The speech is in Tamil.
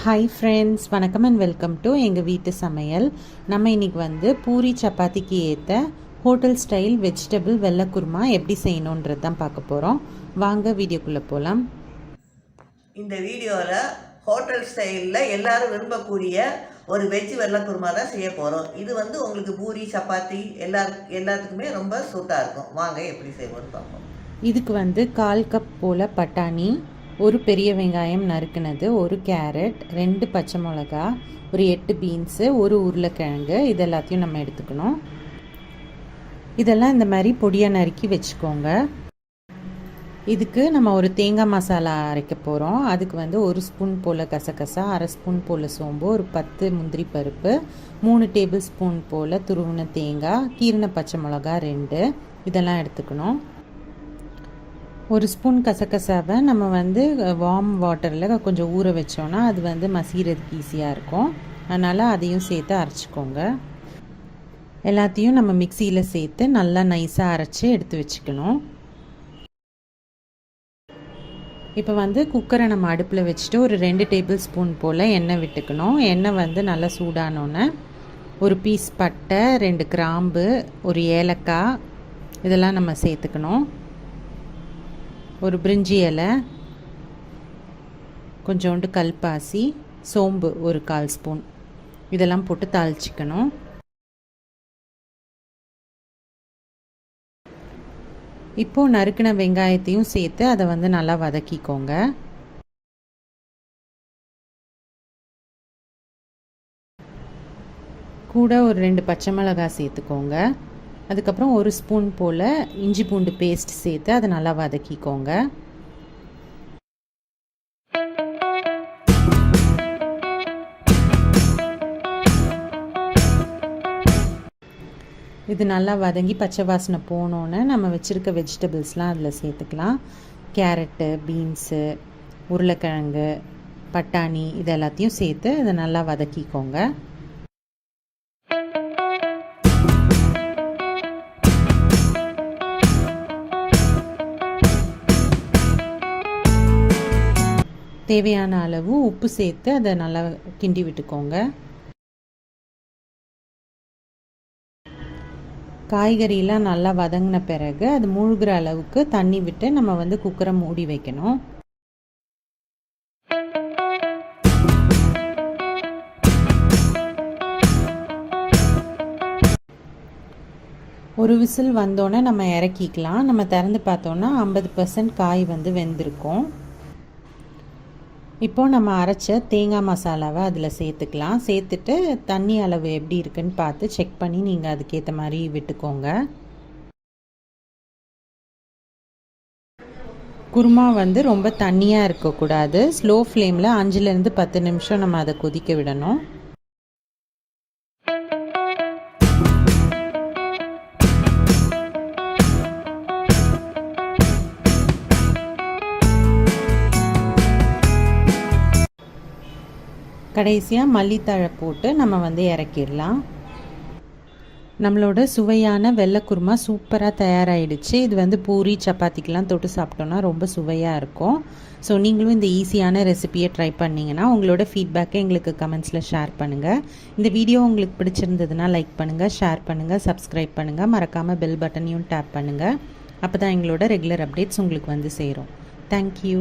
ஹாய் ஃப்ரெண்ட்ஸ், வணக்கம் அண்ட் வெல்கம் டு எங்கள் வீட்டு சமையல். நம்ம இன்றைக்கி வந்து பூரி சப்பாத்திக்கு ஏற்ற ஹோட்டல் ஸ்டைல் வெஜிடபிள் வெள்ளை குருமா எப்படி செய்யணுன்றது தான் பார்க்க போகிறோம். வாங்க வீடியோக்குள்ளே போகலாம். இந்த வீடியோவில் ஹோட்டல் ஸ்டைலில் எல்லோரும் விரும்பக்கூடிய ஒரு வெஜ் வெள்ளை குருமா தான் செய்ய போகிறோம். இது வந்து உங்களுக்கு பூரி சப்பாத்தி எல்லாத்துக்குமே ரொம்ப சூட்டாக இருக்கும். வாங்க எப்படி செய்வோம்னு பார்ப்போம். இதுக்கு வந்து 1/4 கப் போல் பட்டாணி, ஒரு பெரிய வெங்காயம் நறுக்குனது, ஒரு கேரட், 2 பச்சை மிளகா, ஒரு 8 பீன்ஸு, ஒரு உருளைக்கிழங்கு, இது எல்லாத்தையும் நம்ம எடுத்துக்கணும். இதெல்லாம் இந்த மாதிரி பொடியாக நறுக்கி வச்சுக்கோங்க. இதுக்கு நம்ம ஒரு தேங்காய் மசாலா அரைக்க போகிறோம். அதுக்கு வந்து 1 ஸ்பூன் போல் கசகசா, 1/2 ஸ்பூன் போல் சோம்பு, ஒரு 10 முந்திரி பருப்பு, 3 டேபிள் ஸ்பூன் போல் துருவின தேங்காய், கீரின பச்சை மிளகா 2, இதெல்லாம் எடுத்துக்கணும். 1 ஸ்பூன் கசகசாவை நம்ம வந்து வார்ம் வாட்டரில் கொஞ்சம் ஊற வச்சோன்னா அது வந்து மசிகிறதுக்கு ஈஸியாக இருக்கும். அதனால் அதையும் சேர்த்து அரைச்சிக்கோங்க. எல்லாத்தையும் நம்ம மிக்சியில் சேர்த்து நல்லா நைஸாக அரைச்சி எடுத்து வச்சுக்கணும். இப்போ வந்து குக்கரை நம்ம அடுப்பில் வச்சுட்டு ஒரு 2 டேபிள் ஸ்பூன் போல் எண்ணெய் விட்டுக்கணும். எண்ணெய் வந்து நல்லா சூடானோன்னே ஒரு பீஸ் பட்டை, 2 கிராம்பு, ஒரு ஏலக்காய், இதெல்லாம் நம்ம சேர்த்துக்கணும். ஒரு பிரிஞ்சி இலை, கொஞ்சோண்டு கல்பாசி, சோம்பு ஒரு 1/4 ஸ்பூன், இதெல்லாம் போட்டு தாளிச்சிக்கணும். இப்போது நறுக்கின வெங்காயத்தையும் சேர்த்து அதை வந்து நல்லா வதக்கிக்கோங்க. கூட ஒரு 2 பச்சை மிளகாய் சேர்த்துக்கோங்க. அதுக்கப்புறம் 1 ஸ்பூன் போல் இஞ்சி பூண்டு பேஸ்ட் சேர்த்து அதை நல்லா வதக்கிக்கோங்க. இது நல்லா வதங்கி பச்சை வாசனை போனோன்னே நம்ம வச்சுருக்க வெஜிடபிள்ஸ்லாம் அதில் சேர்த்துக்கலாம். கேரட்டு, பீன்ஸு, உருளைக்கிழங்கு, பட்டாணி, இது எல்லாத்தையும் சேர்த்து அதை நல்லா வதக்கிக்கோங்க. தேவையான அளவு உப்பு சேர்த்து அதை நல்லா கிண்டி விட்டுக்கோங்க. காய்கறியெலாம் நல்லா வதங்கின பிறகு அது மூழ்கிற அளவுக்கு தண்ணி விட்டு நம்ம வந்து குக்கரை மூடி வைக்கணும். ஒரு விசில் வந்தோன்னே நம்ம இறக்கிக்கலாம். நம்ம திறந்து பார்த்தோன்னா 50% காய் வந்து வெந்திருக்கும். இப்போது நம்ம அரைச்ச தேங்காய் மசாலாவை அதில் சேர்த்துக்கலாம். சேர்த்துட்டு தண்ணி அளவு எப்படி இருக்குன்னு பார்த்து செக் பண்ணி நீங்கள் அதுக்கேற்ற மாதிரி விட்டுக்கோங்க. குருமா வந்து ரொம்ப தண்ணியாக இருக்கக்கூடாது. ஸ்லோ ஃப்ளேமில் 5லேருந்து 10 நிமிஷம் நம்ம அதை கொதிக்க விடணும். கடைசியாக மல்லித்தழை போட்டு நம்ம வந்து இறக்கிடலாம். நம்மளோட சுவையான வெள்ளை குருமா சூப்பராக தயாராகிடுச்சு. இது வந்து பூரி சப்பாத்திக்கெலாம் தொட்டு சாப்பிட்டோன்னா ரொம்ப சுவையாக இருக்கும். ஸோ நீங்களும் இந்த ஈஸியான ரெசிபியை ட்ரை பண்ணிங்கன்னா உங்களோட ஃபீட்பேக்கை எங்களுக்கு கமெண்ட்ஸில் ஷேர் பண்ணுங்கள். இந்த வீடியோ உங்களுக்கு பிடிச்சிருந்ததுன்னா லைக் பண்ணுங்கள், ஷேர் பண்ணுங்கள், சப்ஸ்கிரைப் பண்ணுங்கள். மறக்காமல் பெல் பட்டனையும் டேப் பண்ணுங்கள். அப்போ தான் எங்களோட ரெகுலர் அப்டேட்ஸ் உங்களுக்கு வந்து சேரும். தேங்க்யூ.